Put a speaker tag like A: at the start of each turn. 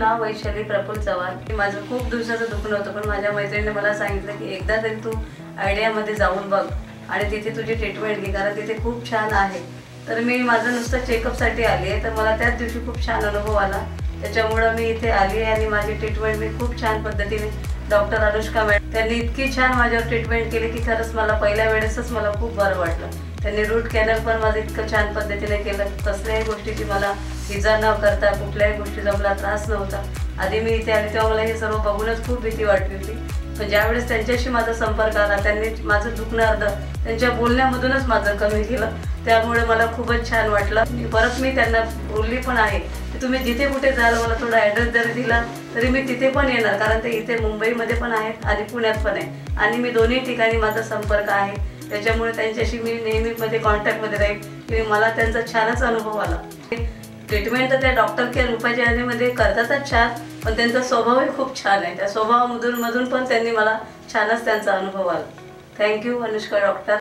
A: नाव वैशाली प्रफुल्ल चव्हाण। माझं खूप दिवसाचं दुखणं होतं, पण माझ्या मैत्रिणीने मला सांगितलं की एकदा तरी तू आयडियामध्ये जाऊन बघ आणि तिथे तुझी ट्रीटमेंट घे, कारण तिथे खूप छान आहे। तर मी माझं नुसतं चेकअपसाठी आली आहे, तर मला त्याच दिवशी खूप छान अनुभव आला। त्याच्यामुळे मी इथे आली आहे आणि माझी ट्रीटमेंट मी खूप छान पद्धतीने डॉक्टर अनुष्का मॅडम त्यांनी इतकी छान माझ्यावर ट्रीटमेंट केली की खरंच मला पहिल्या वेळेसच मला खूप बरं वाटलं। त्यांनी रूट कॅनल पण माझं इतकं छान पद्धतीने केलं, कसल्याही गोष्टीची मला इजा न करता, कुठल्याही गोष्टीचा मला त्रास नव्हता। आधी मी इथे आली तेव्हा मला हे सर्व बघूनच खूप भीती वाटली होती, पण ज्यावेळेस त्यांच्याशी माझा संपर्क आला, त्यांनी माझं दुखणं अर्ध त्यांच्या बोलण्यामधूनच माझं कमी केलं, त्यामुळे मला खूपच छान वाटलं। परत मी त्यांना बोलली पण आहे की तुम्ही जिथे कुठे जाल मला थोडा ॲड्रेस जरी दिला तरी मी तिथे पण येणार, कारण ते इथे मुंबईमध्ये पण आहेत आणि पुण्यात पण आहे आणि मी दोन्ही ठिकाणी माझा संपर्क आहे। त्याच्यामुळे त्यांच्याशी मी नेहमीमध्ये कॉन्टॅक्टमध्ये राहील की मला त्यांचा छानच अनुभव आला। ट्रीटमेंट तर त्या डॉक्टर केअर उपाययोजनेमध्ये करतातच छान, पण त्यांचा स्वभावही खूप छान आहे। त्या स्वभावामधून पण त्यांनी मला छानच त्यांचा अनुभव आला। Thank you Anushka doctor.